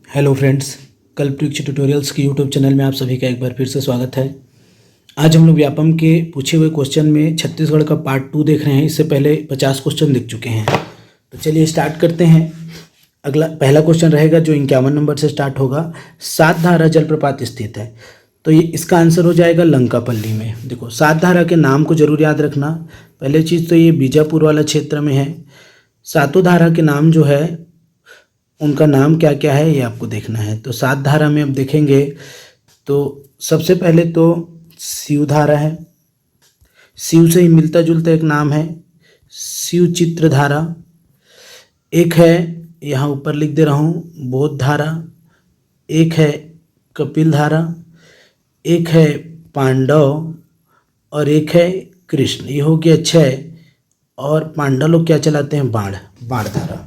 Hello friends, कल्पवृक्ष tutorials की YouTube channel में आप सभी का एक बार फिर से स्वागत है। आज हम लोग व्यापम के पूछे हुए क्वेश्चन में छत्तीसगढ़ का पार्ट 2 देख रहे हैं। इससे पहले 50 क्वेश्चन देख चुके हैं। तो चलिए स्टार्ट करते हैं। पहला क्वेश्चन रहेगा जो 51 नंबर से स्टार्ट होगा। सातधारा जलप्रपात स्थित है, तो ये इसका आंसर हो जाएगा लंकापल्ली में। देखो, सातधारा के नाम को जरूर याद रखना। पहले चीज़ तो ये बीजापुर वाला क्षेत्र में है। सातों धारा के नाम जो है उनका नाम क्या क्या है ये आपको देखना है। तो सात धारा में अब देखेंगे तो सबसे पहले तो शिव धारा है। शिव से ही मिलता जुलता एक नाम है शिव चित्र धारा। एक है, यहाँ ऊपर लिख दे रहा हूँ, बोध धारा। एक है कपिल धारा। एक है पांडव और एक है कृष्ण। ये हो गया 6। और पांडव लोग क्या चलाते हैं? बाण धारा।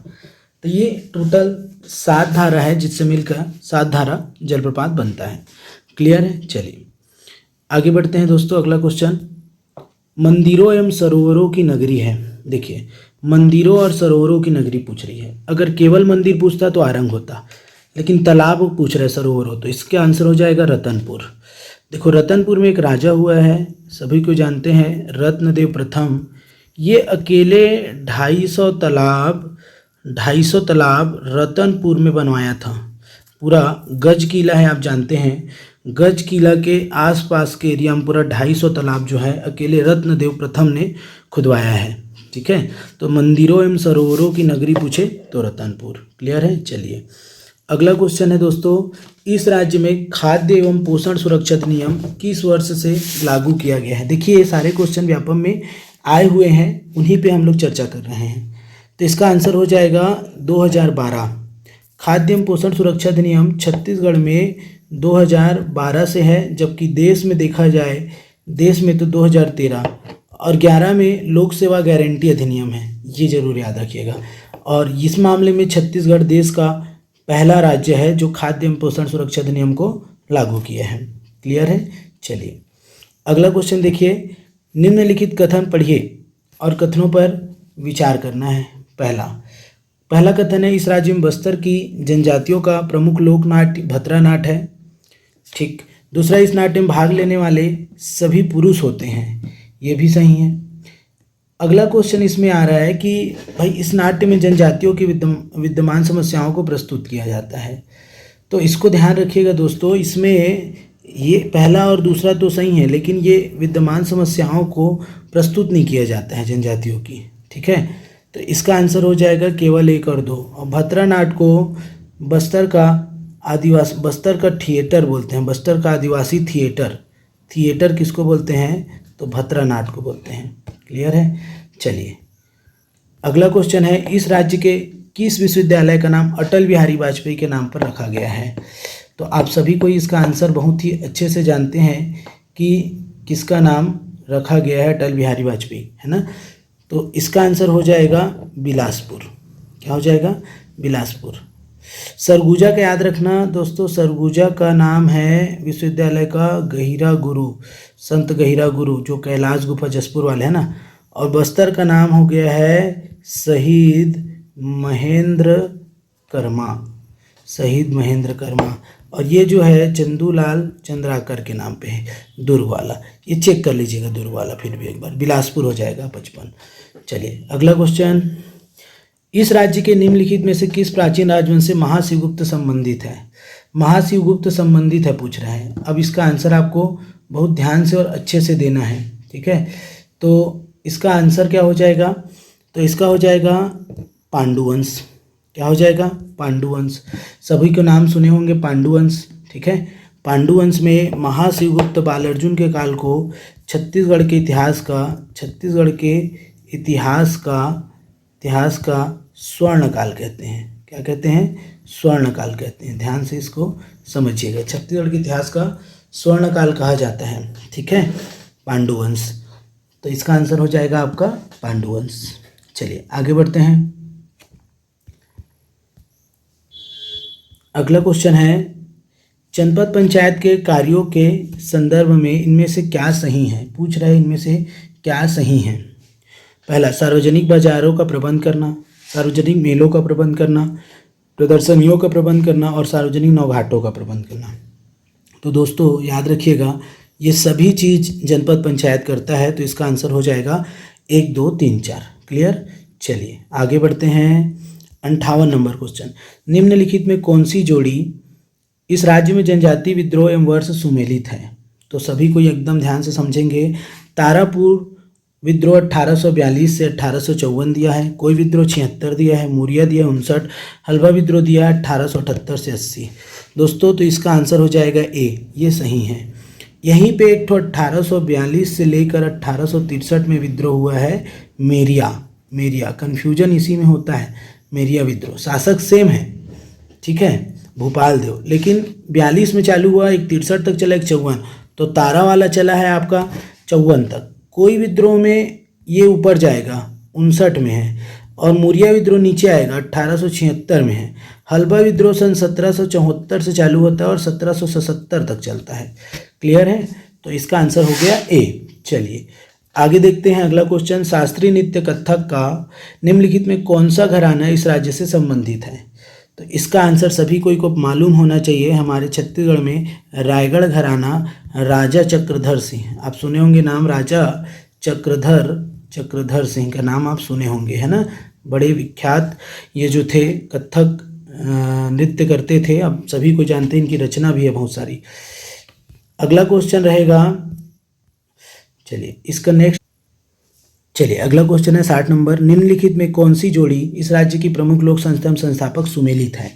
तो ये टोटल 7 धारा है जिससे मिलकर 7 धारा जलप्रपात बनता है। क्लियर है? चलिए आगे बढ़ते हैं दोस्तों। अगला क्वेश्चन, मंदिरों एवं सरोवरों की नगरी है। देखिए, मंदिरों और सरोवरों की नगरी पूछ रही है। अगर केवल मंदिर पूछता तो आरंग होता, लेकिन तालाब पूछ रहा है, सरोवर हो, तो इसके आंसर हो जाएगा रतनपुर। देखो, रतनपुर में एक राजा हुआ है, सभी को जानते हैं, रत्नदेव प्रथम। ये अकेले 250 तालाब रतनपुर में बनवाया था। पूरा गज किला है, आप जानते हैं, गज किला के आसपास के एरिया में पूरा 250 तालाब जो है अकेले रत्नदेव प्रथम ने खुदवाया है। ठीक है, तो मंदिरों एवं सरोवरों की नगरी पूछे तो रतनपुर। क्लियर है? चलिए अगला क्वेश्चन है दोस्तों, इस राज्य में खाद्य एवं पोषण सुरक्षा अधिनियम किस वर्ष से लागू किया गया है? देखिए, ये सारे क्वेश्चन व्यापम में आए हुए हैं, उन्हीं पे हम लोग चर्चा कर रहे हैं। तो इसका आंसर हो जाएगा 2012। खाद्य एवं पोषण सुरक्षा अधिनियम छत्तीसगढ़ में 2012 से है, जबकि देश में देखा जाए, देश में तो 2013 और 11 में लोक सेवा गारंटी अधिनियम है। ये जरूर याद रखिएगा। और इस मामले में छत्तीसगढ़ देश का पहला राज्य है जो खाद्य एवं पोषण सुरक्षा अधिनियम को लागू किया है। क्लियर है? चलिए अगला क्वेश्चन देखिए, निम्नलिखित कथन पढ़िए और कथनों पर विचार करना है। पहला कथन है, इस राज्य में बस्तर की जनजातियों का प्रमुख लोक नाट्य भतरा नाट है। ठीक। दूसरा, इस नाट्य में भाग लेने वाले सभी पुरुष होते हैं। ये भी सही है। अगला क्वेश्चन इसमें आ रहा है कि भाई इस नाट्य में जनजातियों की विद्यमान समस्याओं को प्रस्तुत किया जाता है। तो इसको ध्यान रखिएगा दोस्तों, इसमें ये पहला और दूसरा तो सही है, लेकिन ये विद्यमान समस्याओं को प्रस्तुत नहीं किया जाता है जनजातियों की। ठीक है, तो इसका आंसर हो जाएगा केवल 1 और 2। और भतरा नाट को बस्तर का थिएटर बोलते हैं। बस्तर का आदिवासी थिएटर किसको बोलते हैं? तो भतरा नाट को बोलते हैं। क्लियर है? चलिए अगला क्वेश्चन है, इस राज्य के किस विश्वविद्यालय का नाम अटल बिहारी वाजपेयी के नाम पर रखा गया है? तो आप सभी को इसका आंसर बहुत ही अच्छे से जानते हैं कि किसका नाम रखा गया है, अटल बिहारी वाजपेयी, है ना। तो इसका आंसर हो जाएगा बिलासपुर। क्या हो जाएगा? बिलासपुर। सरगुजा का याद रखना दोस्तों, सरगुजा का नाम है विश्वविद्यालय का गहिरा गुरु, संत गहिरा गुरु, जो कैलाश गुफा जसपुर वाले हैं ना। और बस्तर का नाम हो गया है शहीद महेंद्र कर्मा। और ये जो है चंदूलाल चंद्राकर के नाम पे है, दुर्ग वाला। ये चेक कर लीजिएगा, दुर्ग वाला फिर भी एक बार। बिलासपुर हो जाएगा 55। चलिए अगला क्वेश्चन, इस राज्य के निम्नलिखित में से किस प्राचीन राजवंश से महाशिवगुप्त संबंधित है? महाशिवगुप्त संबंधित है पूछ रहा है। अब इसका आंसर आपको बहुत ध्यान से और अच्छे से देना है। ठीक है, तो इसका आंसर क्या हो जाएगा? तो इसका हो जाएगा पांडुवंश। क्या हो जाएगा? पांडुवंश। सभी को नाम सुने होंगे पांडुवंश। ठीक है, पांडुवंश में महाशिवगुप्त बाल अर्जुन के काल को छत्तीसगढ़ के इतिहास का स्वर्ण काल कहते हैं। क्या कहते हैं? स्वर्ण काल कहते हैं। ध्यान से इसको समझिएगा, छत्तीसगढ़ के इतिहास का स्वर्ण काल कहा जाता है। ठीक है, पांडुवंश। तो इसका आंसर हो जाएगा आपका पांडुवंश। चलिए आगे बढ़ते हैं। अगला क्वेश्चन है, जनपद पंचायत के कार्यों के संदर्भ में इनमें से क्या सही है? पूछ रहे इनमें से क्या सही है। पहला, सार्वजनिक बाजारों का प्रबंध करना, सार्वजनिक मेलों का प्रबंध करना, प्रदर्शनियों का प्रबंध करना और सार्वजनिक नौघाटों का प्रबंध करना। तो दोस्तों याद रखिएगा, ये सभी चीज़ जनपद पंचायत करता है, तो इसका आंसर हो जाएगा 1, 2, 3, 4। क्लियर। चलिए आगे बढ़ते हैं। 58 नंबर क्वेश्चन, निम्नलिखित में कौन सी जोड़ी इस राज्य में जनजाति विद्रोह एवं वर्ष सुमेलित है? तो सभी को एकदम ध्यान से समझेंगे। तारापुर विद्रोह 1842 से 1854 दिया है, कोई विद्रोह 76 दिया है, मुरिया दिया 59, हल्बा विद्रोह दिया है 1878 से 80। दोस्तों तो इसका आंसर हो जाएगा ए, ये सही है। यहीं पे एक ठो 1842 से लेकर 1863 में विद्रोह हुआ है, मेरिया कन्फ्यूजन इसी में होता है। मेरिया विद्रोह शासक सेम है, ठीक है, भूपाल देव, लेकिन 42 में चालू हुआ, एक 63 तक चला, एक 54, तो तारा वाला चला है आपका 54 तक। कोई विद्रोह में ये ऊपर जाएगा 59 में है, और मुरिया विद्रोह नीचे आएगा 1876 में है। हल्बा विद्रोह सन 1774 से चालू होता है और 1777 तक चलता है। क्लियर है, तो इसका आंसर हो गया ए। चलिए आगे देखते हैं अगला क्वेश्चन, शास्त्रीय नृत्य कथक का निम्नलिखित में कौन सा घराना इस राज्य से संबंधित है? तो इसका आंसर सभी को मालूम होना चाहिए। हमारे छत्तीसगढ़ में रायगढ़ घराना राजा चक्रधर सिंह, आप सुने होंगे नाम, राजा चक्रधर सिंह का नाम आप सुने होंगे, है ना। बड़े विख्यात ये जो थे कथक नृत्य करते थे, अब सभी को जानते हैं, इनकी रचना भी है बहुत सारी। अगला क्वेश्चन रहेगा, चलिए इसका नेक्स्ट, चलिए अगला क्वेश्चन है 60 नंबर, निम्नलिखित में कौन सी जोड़ी इस राज्य की प्रमुख लोक संस्था संस्थापक सुमेलित है?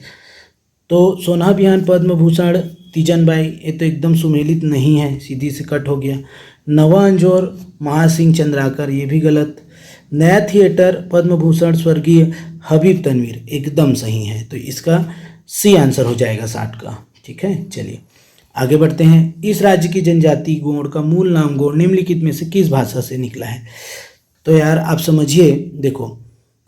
तो सोना बिहान पद्म भूषण तीजनबाई, ये तो एकदम सुमेलित नहीं है, सीधी से कट हो गया। नवा अंजोर महासिंह चंद्राकर, ये भी गलत। नया थिएटर पद्म भूषण स्वर्गीय हबीब तनवीर, एकदम सही है, तो इसका सी आंसर हो जाएगा 60 का। ठीक है, चलिए आगे बढ़ते हैं। इस राज्य की जनजाति गोंड का मूल नाम गोंड निम्नलिखित में से किस भाषा से निकला है? तो यार आप समझिए, देखो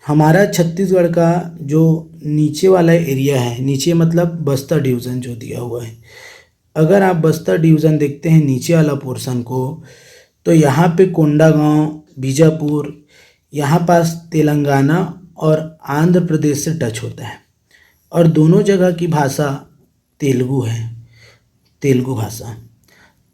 हमारा छत्तीसगढ़ का जो नीचे वाला एरिया है, नीचे मतलब बस्तर डिवीज़न जो दिया हुआ है, अगर आप बस्तर डिवीज़न देखते हैं नीचे वाला पोर्शन को, तो यहाँ पे कोंडागांव, बीजापुर, यहाँ पास तेलंगाना और आंध्र प्रदेश से टच होता है, और दोनों जगह की भाषा तेलुगु है, तेलुगु भाषा।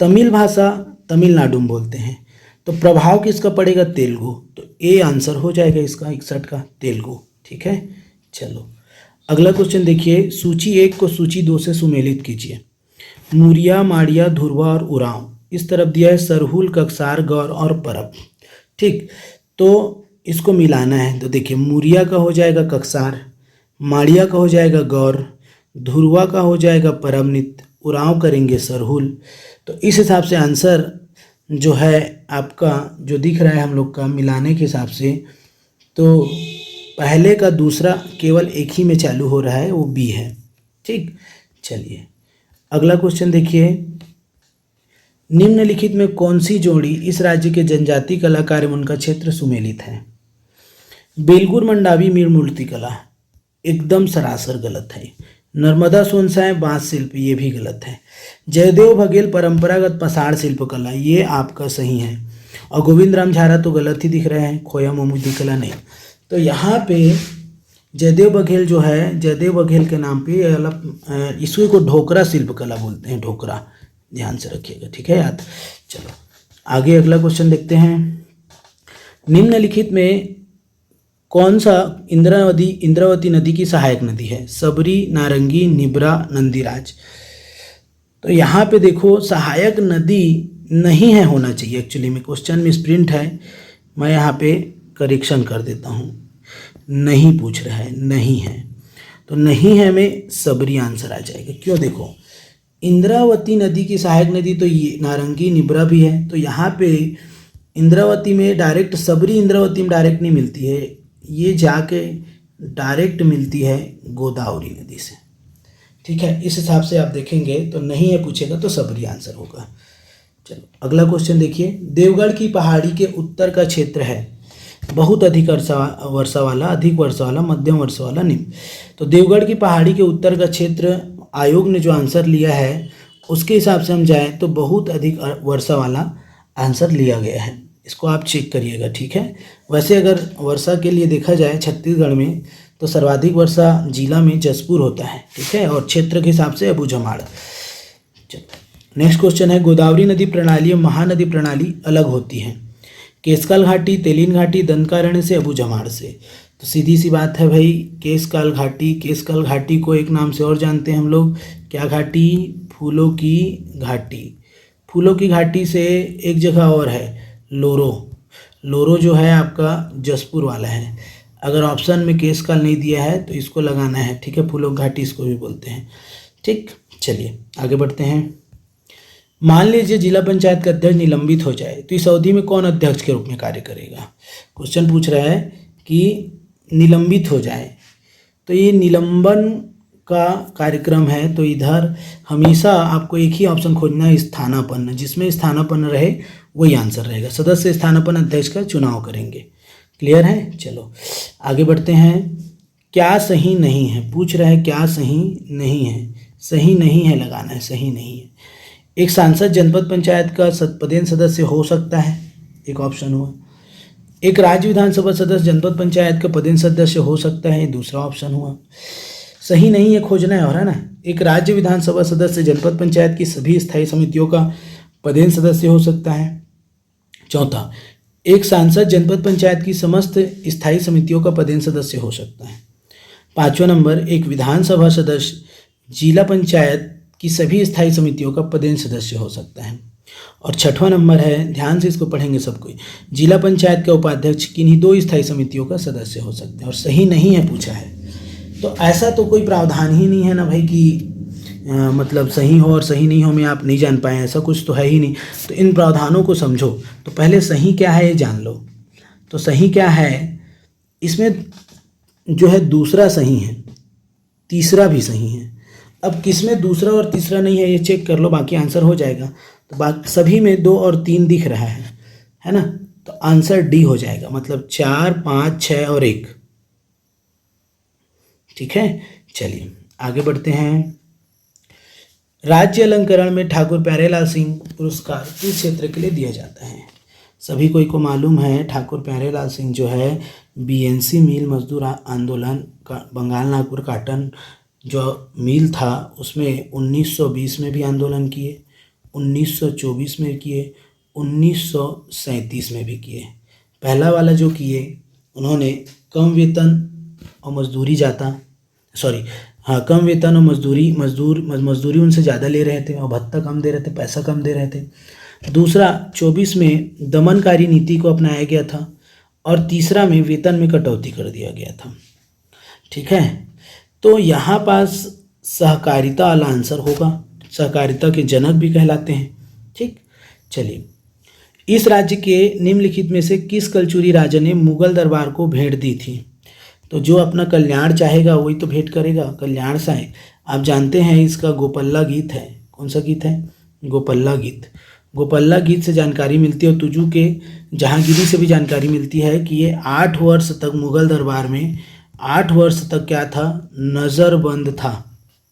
तमिल भाषा तमिलनाडु में बोलते हैं, तो प्रभाव किसका पड़ेगा? तेलुगु, तो ए आंसर हो जाएगा इसका 61 का, तेलुगु। ठीक है, चलो अगला क्वेश्चन देखिए, सूची 1 को सूची 2 से सुमेलित कीजिए। मुरिया, माड़िया, धुरवा और उरांव, इस तरफ दिया है सरहुल, कक्सार, गौर और परब। ठीक, तो इसको मिलाना है, तो देखिए मुरिया का हो जाएगा कक्सार, माड़िया का हो जाएगा गौर, धुरवा का हो जाएगा परब नित्य, उरांव करेंगे सरहुल। तो इस हिसाब से आंसर जो है आपका जो दिख रहा है हम लोग का मिलाने के हिसाब से, तो पहले का दूसरा केवल एक ही में चालू हो रहा है, वो बी है। ठीक, चलिए अगला क्वेश्चन देखिए, निम्नलिखित में कौन सी जोड़ी इस राज्य के जनजाति कलाकार एवं उनका क्षेत्र सुमेलित है? बेलगुर मंडावी मीर मूर्ति कला, एकदम सरासर गलत है। नर्मदा सोनसाय बांस शिल्प, ये भी गलत है। जयदेव बघेल परंपरागत पसार शिल्प कला, ये आपका सही है। और गोविंद राम झारा तो गलत ही दिख रहे हैं, खोया मोमूदी कला नहीं। तो यहाँ पे जयदेव बघेल जो है, जयदेव बघेल के नाम पे अलग इसको को ढोकरा शिल्प कला बोलते हैं, ढोकरा, ध्यान से रखिएगा। ठीक है याद। चलो आगे अगला क्वेश्चन देखते हैं, निम्नलिखित में कौन सा इंद्रावती नदी की सहायक नदी है? सबरी, नारंगी, निब्रा, नंदीराज। तो यहाँ पे देखो सहायक नदी नहीं है, होना चाहिए एक्चुअली में, क्वेश्चन में स्प्रिंट है, मैं यहाँ पे करेक्शन कर देता हूँ, नहीं पूछ रहा है, नहीं है, तो नहीं है में सबरी आंसर आ जाएगा। क्यों? देखो इंद्रावती नदी की सहायक नदी तो ये नारंगी, निब्रा भी है, तो यहाँ पे इंद्रावती में डायरेक्ट, सबरी इंद्रावती में डायरेक्ट नहीं मिलती है, ये जाके डायरेक्ट मिलती है गोदावरी नदी से। ठीक है, इस हिसाब से आप देखेंगे तो नहीं है पूछेगा तो सबरी आंसर होगा। चलो अगला क्वेश्चन देखिए, देवगढ़ की पहाड़ी के उत्तर का क्षेत्र है बहुत अधिक वर्षा वाला, अधिक वर्षा वाला, मध्यम वर्षा वाला, निम्न। तो देवगढ़ की पहाड़ी के उत्तर का क्षेत्र आयोग ने जो आंसर लिया है उसके हिसाब से हम जाएँ तो बहुत अधिक वर्षा वाला आंसर लिया गया है, इसको आप चेक करिएगा। ठीक है, वैसे अगर वर्षा के लिए देखा जाए छत्तीसगढ़ में तो सर्वाधिक वर्षा जिला में जसपुर होता है, ठीक है, और क्षेत्र के हिसाब से अबूझमाड़। चलो नेक्स्ट क्वेश्चन है, गोदावरी नदी प्रणाली और महानदी प्रणाली अलग होती है। केशकाल घाटी, तेलिन घाटी, दंडकारण्य से, अबूझमाड़ से। तो सीधी सी बात है भाई, केशकाल घाटी। केशकाल घाटी को एक नाम से और जानते हैं हम लोग, क्या घाटी? फूलों की घाटी। फूलों की घाटी से एक जगह और है, लोरो। लोरो जो है आपका जसपुर वाला है। अगर ऑप्शन में केशकाल नहीं दिया है तो इसको लगाना है, ठीक है, फूलों की घाटी इसको भी बोलते हैं, ठीक। चलिए आगे बढ़ते हैं। मान लीजिए जिला पंचायत का अध्यक्ष निलंबित हो जाए तो इस अवधि में कौन अध्यक्ष के रूप में कार्य करेगा? क्वेश्चन पूछ रहा है कि निलंबित हो जाए, तो ये निलंबन का कार्यक्रम है। तो इधर हमेशा आपको एक ही ऑप्शन खोजना है, स्थानापन्न। जिसमें स्थानापन्न रहे वही आंसर रहेगा। सदस्य स्थानापन्न अध्यक्ष का चुनाव करेंगे। क्लियर है? चलो आगे बढ़ते हैं। क्या सही नहीं है? पूछ रहा है क्या सही नहीं है। सही नहीं है लगाना है, सही नहीं है। एक सांसद जनपद पंचायत का पदेन सदस्य हो सकता है, एक ऑप्शन हुआ। एक राज्य विधानसभा सदस्य जनपद पंचायत का पदेन सदस्य हो सकता है, दूसरा ऑप्शन हुआ। सही नहीं है खोजना है, और है ना। एक राज्य विधानसभा सदस्य जनपद पंचायत की सभी स्थायी समितियों का पदेन सदस्य हो सकता है। चौथा, एक सांसद जनपद पंचायत की समस्त स्थायी समितियों का पदेन सदस्य हो सकता है। पाँचवा नंबर, एक विधानसभा सदस्य जिला पंचायत की सभी स्थायी समितियों का पदेन सदस्य हो सकता है। और छठवां नंबर है, ध्यान से इसको पढ़ेंगे सब कोई, जिला पंचायत का उपाध्यक्ष किन्हीं 2 स्थायी समितियों का सदस्य हो सकता है। और सही नहीं है पूछा है, तो ऐसा तो कोई प्रावधान ही नहीं है ना भाई कि मतलब सही हो और सही नहीं हो में आप नहीं जान पाए, ऐसा कुछ तो है ही नहीं। तो इन प्रावधानों को समझो। तो पहले सही क्या है ये जान लो। तो सही क्या है, इसमें जो है दूसरा सही है, तीसरा भी सही है। अब किसमें दूसरा और तीसरा नहीं है ये चेक कर लो, बाकी आंसर हो जाएगा। तो बाकी सभी में 2 और 3 दिख रहा है ना। तो आंसर डी हो जाएगा, मतलब 4, 5, 6 और 1, ठीक है। चलिए आगे बढ़ते हैं। राज्य अलंकरण में ठाकुर प्यारेलाल सिंह पुरस्कार किस क्षेत्र के लिए दिया जाता है? सभी को मालूम है, ठाकुर प्यारेलाल सिंह जो है बीएनसी मिल मजदूर आंदोलन का, बंगाल नागपुर काटन जो मिल था उसमें 1920 में भी आंदोलन किए, 1924 में किए, 1937 में भी किए। पहला वाला जो किए उन्होंने कम वेतन और मजदूरी कम वेतन और मजदूरी उनसे ज़्यादा ले रहे थे और भत्ता कम दे रहे थे, पैसा कम दे रहे थे। दूसरा 24 में दमनकारी नीति को अपनाया गया था और तीसरा में वेतन में कटौती कर दिया गया था, ठीक है। तो यहाँ पास सहकारिता वाला आंसर होगा, सहकारिता के जनक भी कहलाते हैं, ठीक। चलिए, इस राज्य के निम्नलिखित में से किस कलचुरी राजा ने मुगल दरबार को भेंट दी थी? तो जो अपना कल्याण चाहेगा वही तो भेंट करेगा, कल्याण साए। आप जानते हैं इसका गोपल्ला गीत है। कौन सा गीत है? गोपल्ला गीत। गोपल्ला गीत से जानकारी मिलती है और तुजू के जहांगीरी से भी जानकारी मिलती है कि ये 8 वर्ष तक मुगल दरबार में 8 वर्ष तक क्या था? नज़रबंद था।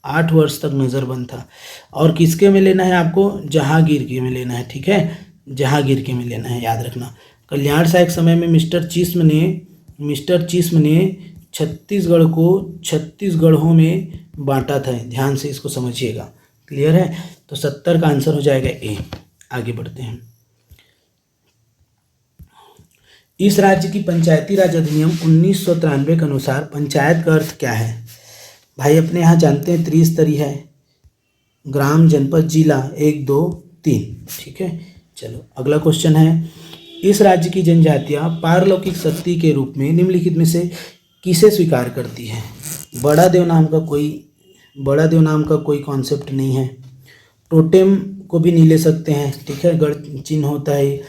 8 वर्ष तक नज़रबंद था। और किसके में लेना है आपको? जहांगीर के में लेना है, ठीक है, जहांगीर के में लेना है, याद रखना। कल्याण साए के समय में मिस्टर चिस्म ने छत्तीसगढ़ को 36 गढ़ों में बांटा था। ध्यान से इसको समझिएगा। क्लियर है? तो 70 का आंसर हो जाएगा ए। आगे बढ़ते हैं। इस राज्य की पंचायती राज अधिनियम 1993 के अनुसार पंचायत का अर्थ क्या है? भाई अपने यहाँ जानते हैं त्रिस्तरीय है, ग्राम, जनपद, जिला, 1, 2, 3, ठीक है। चलो अगला क्वेश्चन है, इस राज्य की जनजातियाँ पारलौकिक शक्ति के रूप में निम्नलिखित में से किसे स्वीकार करती है? बड़ा देव नाम का कोई कॉन्सेप्ट नहीं है। टोटेम को भी नहीं ले सकते हैं, ठीक है, गढ़ चिन्ह होता है।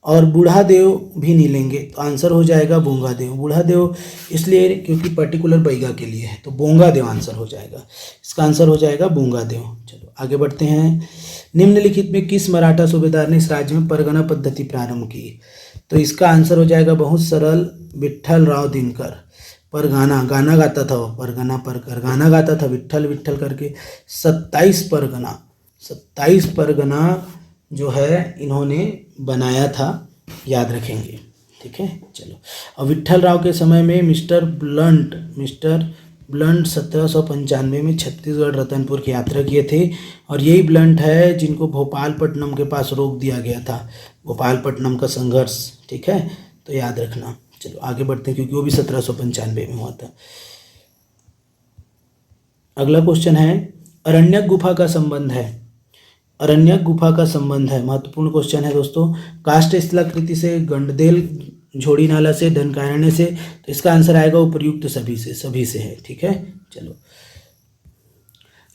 और बूढ़ा देव भी नहीं लेंगे, तो आंसर हो जाएगा बोंगा देव। बूढ़ा देव इसलिए क्योंकि पर्टिकुलर बैगा के लिए है, तो बोंगा देव आंसर हो जाएगा। इसका आंसर हो जाएगा बोंगा देव। चलो आगे बढ़ते हैं। निम्नलिखित में किस मराठा सूबेदार ने इस राज्य में परगना पद्धति प्रारंभ की? तो इसका आंसर हो जाएगा बहुत सरल, विट्ठल राव दिनकर। परगाना, गाना गाता था वो, परगना परकर गाना गाता था, विट्ठल विट्ठल करके। 27 परगना जो है इन्होंने बनाया था, याद रखेंगे, ठीक है। चलो, और विट्ठल राव के समय में मिस्टर ब्लंट 1795 में छत्तीसगढ़ रतनपुर की यात्रा किए थे, और यही ब्लंट है जिनको भोपालपट्टनम के पास रोक दिया गया था, भोपालपट्टनम का संघर्ष। ठीक है, तो याद रखना। चलो आगे बढ़ते हैं, क्योंकि वो भी 1795 में हुआ था। अगला क्वेश्चन है, अरण्यक गुफा का संबंध है। अरण्यक गुफा का संबंध है, महत्वपूर्ण क्वेश्चन है दोस्तों। काष्ठ शिलाकृति से, गंडदेल झोड़ी नाला से, धनकारण्य से, तो इसका आंसर आएगा उपर्युक्त सभी से है। ठीक है। चलो,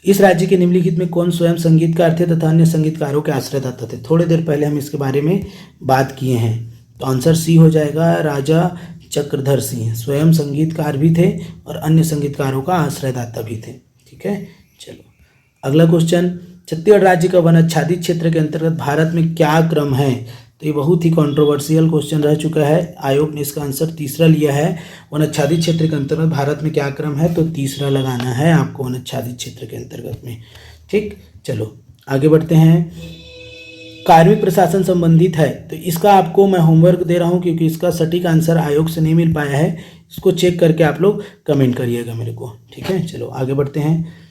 इस राज्य के निम्नलिखित में कौन स्वयं संगीतकार थे तथा अन्य संगीतकारों के आश्रयदाता थे? थोड़ी देर पहले हम इसके बारे में बात किए हैं, तो आंसर सी हो जाएगा। राजा चक्रधर सिंह स्वयं संगीतकार भी थे और अन्य संगीतकारों का आश्रयदाता भी थे। ठीक है। चलो, अगला क्वेश्चन, छत्तीसगढ़ राज्य का वन आच्छादित क्षेत्र के अंतर्गत भारत में क्या क्रम है? तो ये बहुत ही कंट्रोवर्शियल क्वेश्चन रह चुका है। आयोग ने इसका आंसर तीसरा लिया है। वन आच्छादित क्षेत्र के अंतर्गत भारत में क्या क्रम है? तो तीसरा लगाना है आपको वन आच्छादित क्षेत्र के अंतर्गत में। ठीक, चलो आगे बढ़ते हैं। कार्मिक प्रशासन संबंधित है, तो इसका आपको मैं होमवर्क दे रहा हूँ, क्योंकि इसका सटीक आंसर आयोग से नहीं मिल पाया है। इसको चेक करके आप लोग कमेंट करिएगा मेरे को। ठीक है, चलो आगे बढ़ते हैं।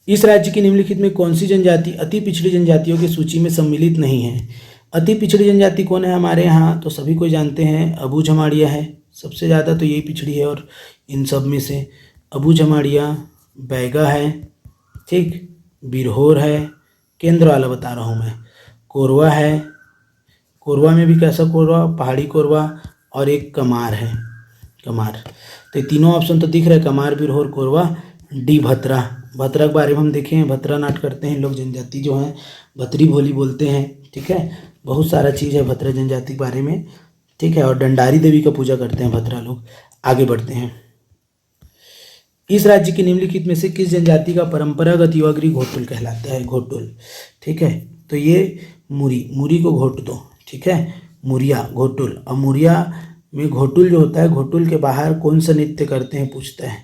इस राज्य की निम्नलिखित में कौन सी जनजाति अति पिछड़ी जनजातियों की सूची में सम्मिलित नहीं है? अति पिछड़ी जनजाति कौन है हमारे यहाँ? तो सभी को जानते हैं, अबू झमाड़िया है। सबसे ज़्यादा तो यही पिछड़ी है, और इन सब में से अबू झमाड़िया, बैगा है, ठीक, बिरहोर है, केंद्र वाला बता रहा हूँ मैं, कोरवा है, कोरवा में भी कैसा कोरवा? पहाड़ी कोरवा, और एक कमार है, कमार। तो ये तीनों ऑप्शन तो दिख रहे हैं, कमार, बिरहोर, कोरवा। डी भतरा, भतरा के बारे में हम देखे हैं, भतरा नाट करते हैं लोग, जनजाति जो हैं भतरी बोली बोलते हैं। ठीक है, बहुत सारा चीज़ है भतरा जनजाति के बारे में। ठीक है, और डंडारी देवी का पूजा करते हैं भतरा लोग। आगे बढ़ते हैं। इस राज्य के निम्नलिखित में से किस जनजाति का परंपरागत युवा गृह घोटुल कहलाता है? घोटुल। ठीक है, तो ये मुरी को घोट दो। ठीक है, मुरिया, घोटुल। और मुरिया में घोटुल जो होता है, घोटुल के बाहर कौन सा नृत्य करते हैं पूछता है?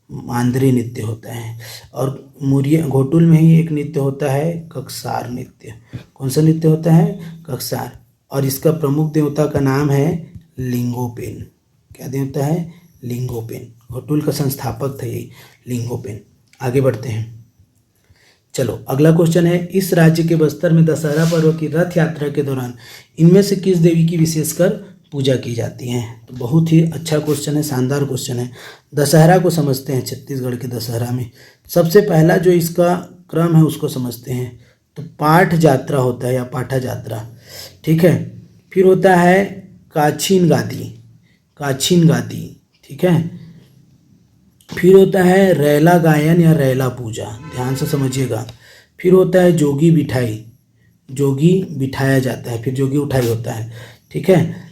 मांदरी नृत्य होता है। और मुरिया घोटुल में ही एक नृत्य होता है, ककसार नृत्य। कौन सा नृत्य होता है? ककसार। और इसका प्रमुख देवता का नाम है लिंगोपेन। क्या देवता है? लिंगोपेन। घोटुल का संस्थापक था यही लिंगोपेन। आगे बढ़ते हैं। चलो, अगला क्वेश्चन है, इस राज्य के बस्तर में दशहरा पर्व की रथ यात्रा के दौरान इनमें से किस देवी की विशेषकर पूजा की जाती है? तो बहुत ही अच्छा क्वेश्चन है, शानदार क्वेश्चन है। दशहरा को समझते हैं। छत्तीसगढ़ के दशहरा में सबसे पहला जो इसका क्रम है उसको समझते हैं। तो पाठ यात्रा होता है, या पाठा यात्रा। ठीक है, फिर होता है काछीन गादी। ठीक है, फिर होता है रैला गायन या रैला पूजा, ध्यान से समझिएगा। फिर होता है जोगी बिठाया जाता है, फिर जोगी उठाई होता है। ठीक है,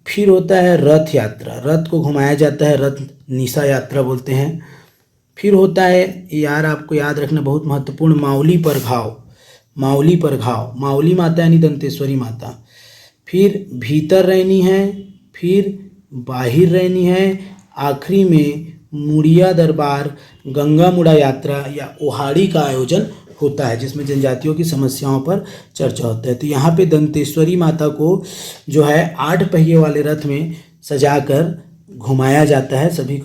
फिर होता है रथ यात्रा, रथ को घुमाया जाता है, रथ निशा यात्रा बोलते हैं। फिर होता है, यार आपको याद रखना बहुत महत्वपूर्ण, मावली परघाव, मावली माता यानी दंतेश्वरी माता। फिर भीतर रहनी है, फिर बाहिर रहनी है, आखिरी में मुड़िया दरबार, गंगा मुड़ा यात्रा या ओहाड़ी का आयोजन होता है, जिसमें जनजातियों की समस्याओं पर चर्चा होता है। तो यहाँ पे दंतेश्वरी माता को जो है 8 पहिए वाले रथ में सजाकर घुमाया जाता है, सभी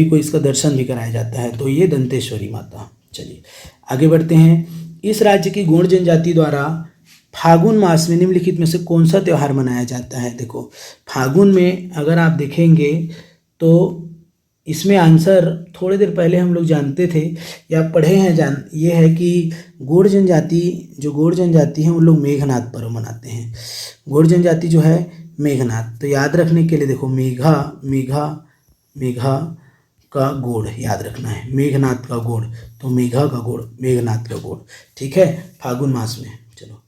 को इसका दर्शन भी कराया जाता है। तो ये दंतेश्वरी माता। चलिए आगे बढ़ते हैं। इस राज्य की गोंड जनजाति द्वारा फागुन मास में निम्नलिखित में से कौन सा त्यौहार मनाया जाता है? देखो, फागुन में अगर आप देखेंगे तो इसमें आंसर थोड़ी देर पहले हम लोग जानते थे या पढ़े हैं, ये है कि गोंड जनजाति है उन लोग मेघनाद पर्व मनाते हैं। गोंड जनजाति जो है मेघनाद, तो याद रखने के लिए देखो, मेघा का गोड़ याद रखना है, मेघनाद का गोड़, तो मेघा का गोड़, मेघनाद का गोड़। ठीक है, फागुन मास में। चलो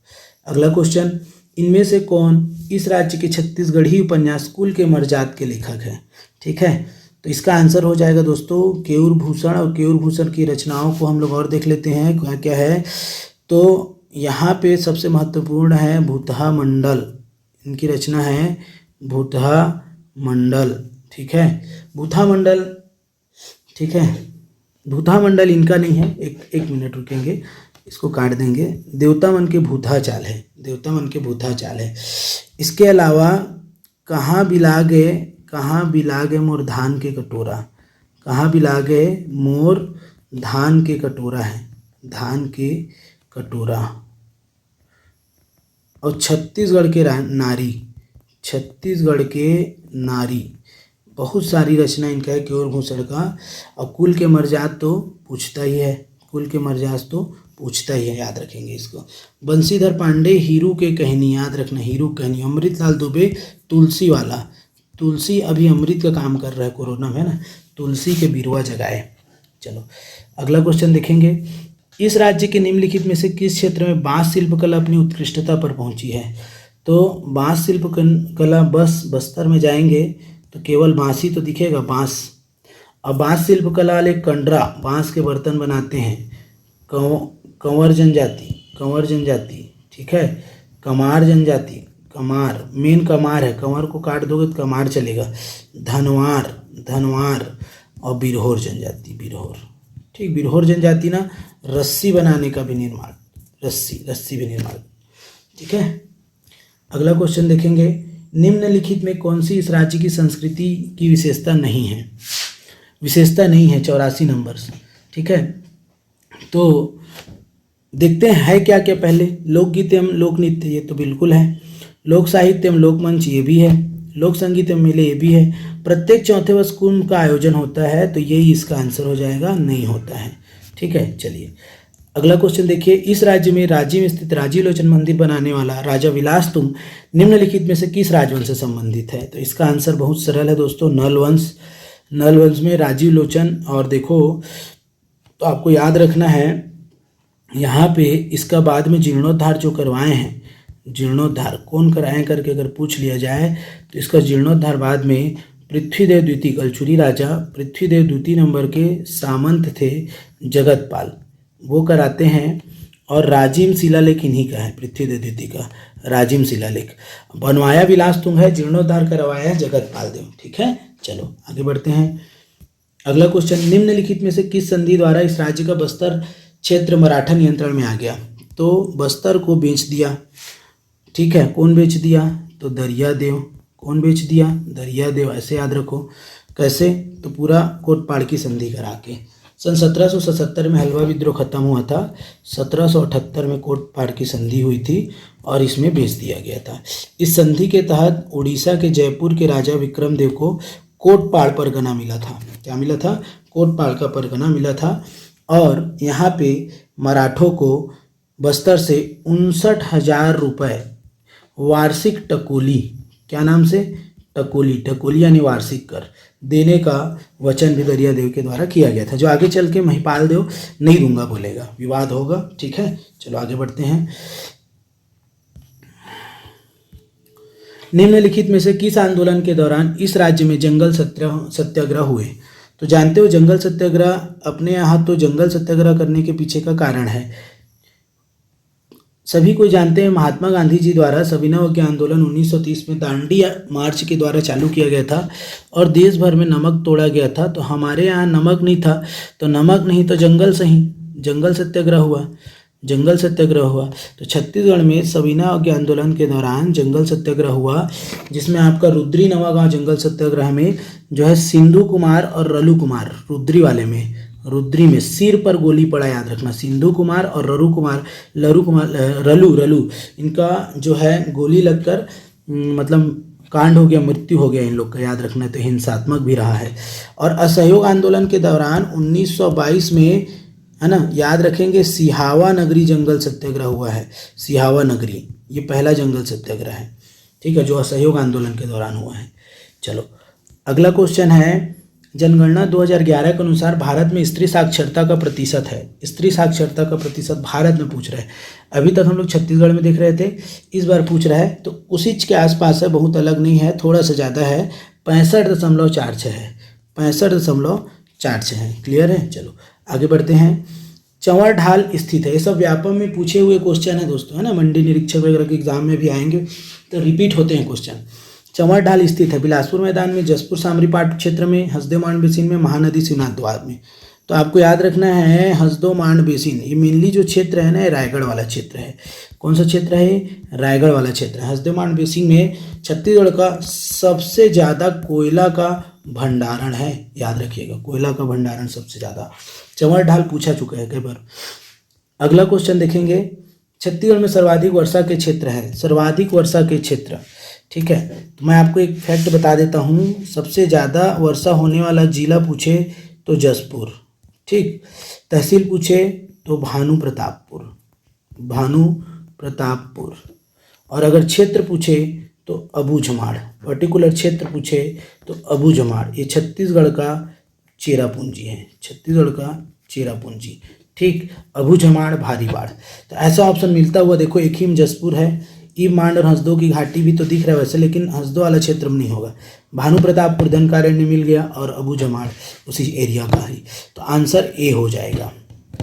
अगला क्वेश्चन, इनमें से कौन इस राज्य के छत्तीसगढ़ी उपन्यास कुल के मर्जात के लेखक हैं? ठीक है, तो इसका आंसर हो जाएगा दोस्तों केयूर भूषण। और केयूर भूषण की रचनाओं को हम लोग और देख लेते हैं क्या क्या है। तो यहाँ पे सबसे महत्वपूर्ण है भूतहा मंडल, इनकी रचना है भूतहा मंडल। ठीक है, भूतहा मंडल, ठीक है, भूतहा मंडल इनका नहीं है, एक मिनट रुकेंगे, इसको काट देंगे। देवता मन के भूथा चाल है, देवता मन के भूथा चाल है। इसके अलावा कहाँ बिलागे मोर धान के कटोरा, कहाँ बिलागे मोर धान के कटोरा है, धान के कटोरा। और छत्तीसगढ़ के नारी, छत्तीसगढ़ के नारी, बहुत सारी रचना इनका है केवल भूषण का। और कुल के मर्जात तो पूछता ही है, कुल के मर्जात तो पूछता ही है, याद रखेंगे इसको। बंशीधर पांडे हीरू के कहनी, याद रखना हीरू कहनी। अमृतलाल दुबे तुलसी वाला, तुलसी अभी अमृत का काम कर रहा है कोरोना में ना, तुलसी के बिरुआ जगाए। चलो अगला क्वेश्चन देखेंगे। इस राज्य के निम्नलिखित में से किस क्षेत्र में बांस शिल्पकला अपनी उत्कृष्टता पर पहुंची है? तो बांस शिल्प कला बस्तर में जाएंगे तो केवल बांस ही तो दिखेगा, बांस। अब बांस शिल्पकला वाले कंडरा, बांस के बर्तन बनाते हैं। कंवर जनजाति, ठीक है। कमार जनजाति, कमार मेन कमार है, कंवर को काट दोगे तो कमार चलेगा। धनवार और बिरहोर जनजाति, बिरहोर, ठीक। बिरहोर जनजाति ना रस्सी बनाने का भी निर्माण, रस्सी भी निर्माण, ठीक है। अगला क्वेश्चन देखेंगे। निम्नलिखित में कौन सी इस राज्य की संस्कृति की विशेषता नहीं है? 84 नंबर, ठीक है। तो देखते हैं क्या क्या। पहले लोकगीत एवं लोक नृत्य, ये तो बिल्कुल है। लोक साहित्य एवं लोकमंच, ये भी है। लोक संगीत एवं मेले, ये भी है। प्रत्येक चौथे वर्ष कुंभ का आयोजन होता है, तो यही इसका आंसर हो जाएगा, नहीं होता है, ठीक है। चलिए अगला क्वेश्चन देखिए। इस राज्य में रांची में स्थित राजीव लोचन मंदिर बनाने वाला राजा विलास तुंग निम्नलिखित में से किस राजवंश से संबंधित है? तो इसका आंसर बहुत सरल है दोस्तों, नल वंश। नल वंश में राजीव लोचन। और देखो तो आपको याद रखना है यहाँ पे इसका बाद में जीर्णोद्धार जो करवाए हैं, जीर्णोद्धार कौन कराए करके अगर पूछ लिया जाए तो इसका जीर्णोद्धार बाद में पृथ्वीदेव द्वितीय, कलचुरी राजा पृथ्वीदेव द्वितीय नंबर के सामंत थे जगतपाल, वो कराते हैं। और राजिम शिलालेख इन्हीं का है, पृथ्वीदेव द्वितीय का राजिम शिलालेख। बनवाया विलास तुंग है, जीर्णोद्धार करवाया है जगतपाल देव, ठीक है। चलो आगे बढ़ते हैं। अगला क्वेश्चन। निम्नलिखित में से किस संधि द्वारा इस राज्य का बस्तर क्षेत्र मराठा नियंत्रण में आ गया? तो बस्तर को बेच दिया, ठीक है। कौन बेच दिया? तो दरियादेव। कौन बेच दिया? दरियादेव। ऐसे याद रखो। कैसे? तो पूरा कोटपाड़ की संधि करा के। सन 1777 में हलवा विद्रोह खत्म हुआ था, 1778 में कोटपाड़ की संधि हुई थी और इसमें बेच दिया गया था। इस संधि के तहत उड़ीसा के जयपुर के राजा विक्रम देव को कोटपाड़ परगना मिला था। क्या मिला था? कोटपाड़ का परगना मिला था। और यहाँ पे मराठों को बस्तर से 59,000 रुपये वार्षिक टकोली, क्या नाम से? टकोली यानी वार्षिक कर देने का वचन भी दरियादेव के द्वारा किया गया था, जो आगे चल के महिपाल देव नहीं दूंगा बोलेगा, विवाद होगा, ठीक है। चलो आगे बढ़ते हैं। निम्नलिखित में से किस आंदोलन के दौरान इस राज्य में जंगल सत्याग्रह हुए? तो जानते हो जंगल सत्याग्रह, अपने यहाँ तो जंगल सत्याग्रह करने के पीछे का कारण है, सभी कोई जानते हैं, महात्मा गांधी जी द्वारा सविनय अवज्ञा आंदोलन 1930 में दांडी मार्च के द्वारा चालू किया गया था और देश भर में नमक तोड़ा गया था। तो हमारे यहाँ नमक नहीं था, तो नमक नहीं तो जंगल सही, जंगल सत्याग्रह हुआ, जंगल सत्याग्रह हुआ। तो छत्तीसगढ़ में सविनय अवज्ञा आंदोलन के दौरान जंगल सत्याग्रह हुआ, जिसमें आपका रुद्री नवागांव जंगल सत्याग्रह में जो है सिंधु कुमार और रलू कुमार, रुद्री वाले में, रुद्री में सिर पर गोली पड़ा, याद रखना। सिंधु कुमार और रलू इनका जो है गोली लगकर मतलब कांड हो गया, मृत्यु हो गया इन लोग का, याद रखना। तो हिंसात्मक भी रहा है। और असहयोग आंदोलन के दौरान 1922 में, है ना, याद रखेंगे, सिहावा नगरी जंगल सत्याग्रह हुआ है। सिहावा नगरी ये पहला जंगल सत्याग्रह है, ठीक है, जो असहयोग आंदोलन के दौरान हुआ है। चलो अगला क्वेश्चन है। जनगणना 2011 के अनुसार भारत में स्त्री साक्षरता का प्रतिशत है, स्त्री साक्षरता का प्रतिशत भारत में पूछ रहा है। अभी तक हम लोग छत्तीसगढ़ में देख रहे थे, इस बार पूछ रहा है तो उसी के आसपास है, बहुत अलग नहीं है, थोड़ा सा ज़्यादा है, 65.46 है, 65.46 है। क्लियर है? चलो आगे बढ़ते हैं। चंवर ढाल स्थित है, ये सब व्यापम में पूछे हुए क्वेश्चन है दोस्तों, है ना, मंडी निरीक्षक वगैरह के एग्जाम में भी आएंगे तो रिपीट होते हैं क्वेश्चन। चंवर ढाल स्थित है बिलासपुर मैदान में, जसपुर सामरी पाट क्षेत्र में, हसदेव मांड बेसिन में, महानदी शिवनाथ द्वार में। तो आपको याद रखना है हसदो मांड बेसिन, ये मेनली जो क्षेत्र है ना रायगढ़ वाला क्षेत्र है। कौन सा क्षेत्र है? रायगढ़ वाला क्षेत्र है। हसदो मांड बेसिन में छत्तीसगढ़ का सबसे ज़्यादा कोयला का भंडारण है, याद रखिएगा, कोयला का भंडारण सबसे ज़्यादा। चंवर ढाल पूछा चुका है कई बार। अगला क्वेश्चन देखेंगे, छत्तीसगढ़ में सर्वाधिक वर्षा के क्षेत्र है, सर्वाधिक वर्षा के क्षेत्र, ठीक है। तो मैं आपको एक फैक्ट बता देता हूँ, सबसे ज़्यादा वर्षा होने वाला जिला पूछे तो जसपुर, ठीक। तहसील पूछे तो भानु प्रतापपुर, और अगर क्षेत्र पूछे तो अबूझमाड़, पर्टिकुलर क्षेत्र पूछे तो अबूझमाड़। ये छत्तीसगढ़ का चेरापूंजी है, छत्तीसगढ़ का चेरापूंजी, ठीक। अबूझमाड़ भारी बाढ़, तो ऐसा ऑप्शन मिलता हुआ देखो, एक ही में जसपुर है, ईब मांड और हंसदो की घाटी भी तो दिख रहा है वैसे, लेकिन हंसदो वाला क्षेत्र में नहीं होगा। भानु प्रतापपुर धनकारण्य मिल गया और अबूझमाड़ उसी एरिया का ही, तो आंसर ए हो जाएगा,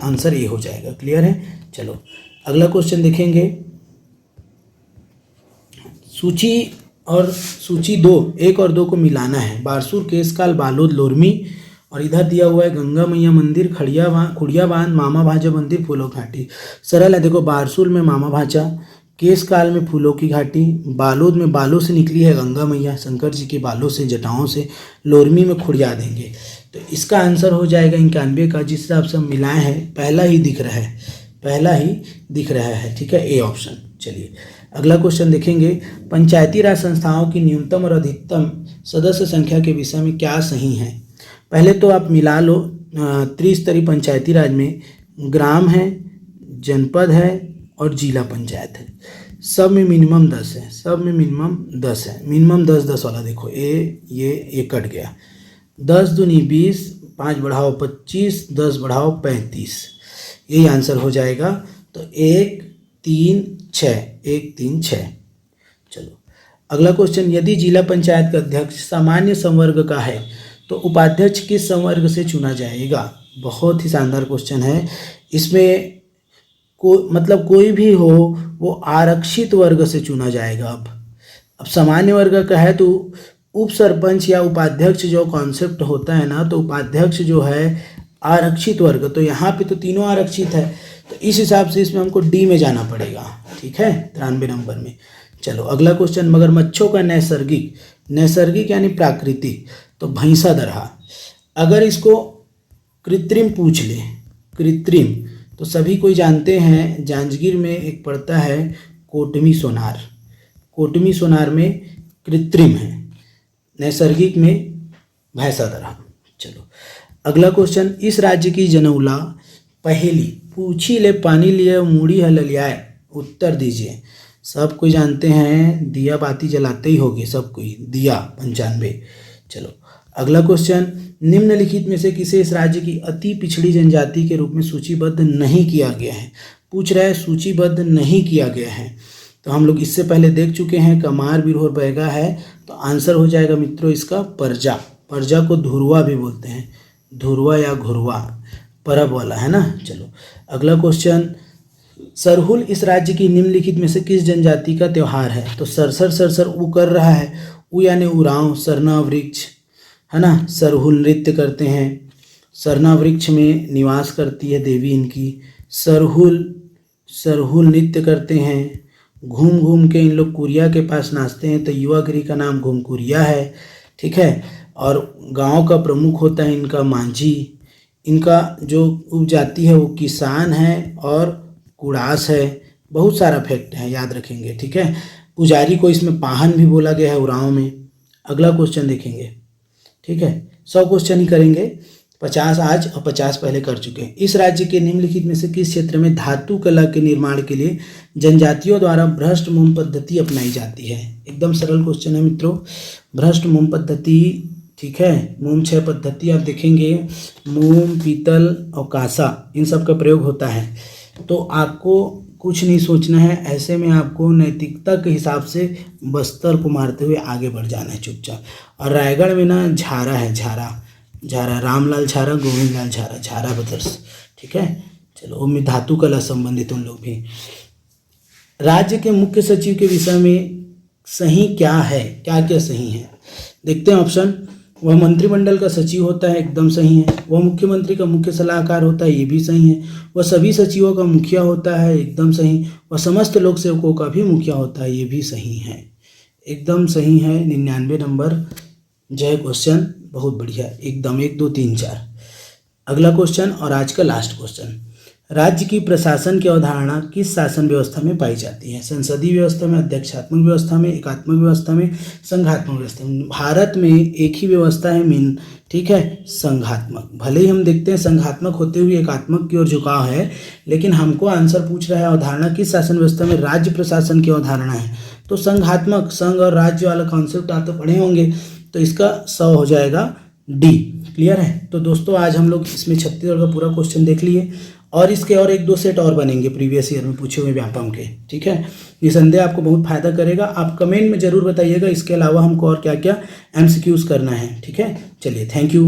आंसर ए हो जाएगा। क्लियर है? चलो अगला क्वेश्चन देखेंगे, सूची 2, 1 और 2 को मिलाना है। बारसूर, केसकाल, बालोद, लोरमी, और इधर दिया हुआ है गंगा मैया मंदिर, खुड़िया बांध, मामा भाजा मंदिर, फूलों की घाटी। सरल है, देखो बारसूर में मामा भाजा, केसकाल में फूलों की घाटी, बालोद में बालों से निकली है गंगा मैया, शंकर जी के बालों से, जटाओं से, लोरमी में खुड़िया देंगे। तो इसका आंसर हो जाएगा 91 का, जिस हिसाब से हम मिलाए हैं पहला ही दिख रहा है, पहला ही दिख रहा है, ठीक है, ए ऑप्शन। चलिए अगला क्वेश्चन देखेंगे, पंचायती राज संस्थाओं की न्यूनतम और अधिकतम सदस्य संख्या के विषय में क्या सही है? पहले तो आप मिला लो, त्रिस्तरीय पंचायती राज में ग्राम है, जनपद है और जिला पंचायत है, सब में मिनिमम 10 है, सब में मिनिमम 10 है, मिनिमम 10 वाला देखो, ये कट गया, 10 दूनी 20, 5 बढ़ाओ 25, 10 बढ़ाओ 35, यही आंसर हो जाएगा। तो 1 3 6। चलो अगला क्वेश्चन, यदि जिला पंचायत का अध्यक्ष सामान्य संवर्ग का है तो उपाध्यक्ष किस संवर्ग से चुना जाएगा? बहुत ही शानदार क्वेश्चन है। इसमें मतलब कोई भी हो वो आरक्षित वर्ग से चुना जाएगा। अब सामान्य वर्ग का है तो उप सरपंच या उपाध्यक्ष जो कॉन्सेप्ट होता है ना, तो उपाध्यक्ष जो है आरक्षित वर्ग, तो यहाँ पे तो तीनों आरक्षित है, तो इस हिसाब से इसमें हमको डी में जाना पड़ेगा, ठीक है, 93 नंबर में। चलो अगला क्वेश्चन, मगरमच्छों का नैसर्गिक यानी प्राकृतिक, तो भैंसा दरहा। अगर इसको कृत्रिम पूछ ले, कृत्रिम, तो सभी कोई जानते हैं, जांजगीर में एक पड़ता है कोटमी सोनार में कृत्रिम है, नैसर्गिक में भैंसा दरहा। चलो अगला क्वेश्चन, इस राज्य की जनौला पहेली पूछी ले पानी लिए मूड़ी है ललियाए, उत्तर दीजिए। सब कोई जानते हैं, दिया बाती जलाते ही होगी सब कोई, दिया 95। चलो अगला क्वेश्चन, निम्नलिखित में से किसे इस राज्य की अति पिछड़ी जनजाति के रूप में सूचीबद्ध नहीं किया गया है? पूछ रहा है सूचीबद्ध नहीं किया गया है, तो हम लोग इससे पहले देख चुके हैं, कमार, बिरहोर, बैगा है, तो आंसर हो जाएगा मित्रों इसका परजा को धुरवा भी बोलते हैं, धुरवा या घुरवा, परब वाला है ना। चलो अगला क्वेश्चन, सरहुल इस राज्य की निम्नलिखित में से किस जनजाति का त्यौहार है? तो सरसर ऊ कर रहा है, ऊ यानी उरांव, सरना वृक्ष है ना, सरहुल नृत्य करते हैं, सरना वृक्ष में निवास करती है देवी इनकी, सरहुल नृत्य करते हैं, घूम घूम के इन लोग कुरिया के पास नाचते हैं, तो युवा गृह का नाम घूमकुरिया है, ठीक है। और गांव का प्रमुख होता है इनका मांझी, इनका जो उपजाति है वो किसान है और कुड़ास है, बहुत सारा फैक्ट है, याद रखेंगे, ठीक है। पुजारी को इसमें पाहन भी बोला गया है उरांव में। अगला क्वेश्चन देखेंगे, ठीक है, 100 क्वेश्चन ही करेंगे, 50 आज और 50 पहले कर चुके हैं। इस राज्य के निम्नलिखित में से किस क्षेत्र में धातु कला के निर्माण के लिए जनजातियों द्वारा भ्रष्ट मोम पद्धति अपनाई जाती है? एकदम सरल क्वेश्चन है मित्रों, भ्रष्ट मोम पद्धति, ठीक है। मोम 6 पद्धति आप देखेंगे, मोम, पीतल और कांसा, इन सब का प्रयोग होता है। तो आपको कुछ नहीं सोचना है, ऐसे में आपको नैतिकता के हिसाब से बस्तर को मारते हुए आगे बढ़ जाना है चुपचाप। और रायगढ़ में ना झारा है, झारा रामलाल झारा, गोविंद लाल झारा ब्रदर्स, ठीक है। चलो उनमें धातु कला संबंधित उन लोग भी। राज्य के मुख्य सचिव के विषय में सही क्या है, क्या क्या सही है, देखते हैं ऑप्शन। वह मंत्रिमंडल का सचिव होता है, एकदम सही है। वह मुख्यमंत्री का मुख्य सलाहकार होता है, ये भी सही है। वह सभी सचिवों का मुखिया होता है, एकदम सही। वह समस्त लोक सेवकों का भी मुखिया होता है, ये भी सही है, एकदम सही है। 99 नंबर जो है क्वेश्चन, बहुत बढ़िया, एकदम 1 2 3 4। अगला क्वेश्चन और आज का लास्ट क्वेश्चन, राज्य की प्रशासन की अवधारणा किस शासन व्यवस्था में पाई जाती है? संसदीय व्यवस्था में, अध्यक्षात्मक व्यवस्था में, एकात्मक व्यवस्था में, संघात्मक व्यवस्था में? भारत में एक ही व्यवस्था है मेन, ठीक है, संघात्मक। भले ही हम देखते हैं संघात्मक होते हुए एकात्मक की ओर झुकाव है, लेकिन हमको आंसर पूछ रहा है अवधारणा किस शासन व्यवस्था में राज्य प्रशासन की अवधारणा है, तो संघात्मक, संघ और राज्य वाला कॉन्सेप्ट आप तो पढ़े होंगे, तो इसका 100 हो जाएगा डी। क्लियर है? तो दोस्तों आज हम लोग इसमें छत्तीसगढ़ का पूरा क्वेश्चन देख लिए, और इसके और 1 2 सेट और बनेंगे प्रीवियस ईयर में पूछे हुए व्यापम के, ठीक है। निसंदेह आपको बहुत फायदा करेगा। आप कमेंट में जरूर बताइएगा इसके अलावा हमको और क्या क्या एमसीक्यूज करना है, ठीक है। चलिए, थैंक यू।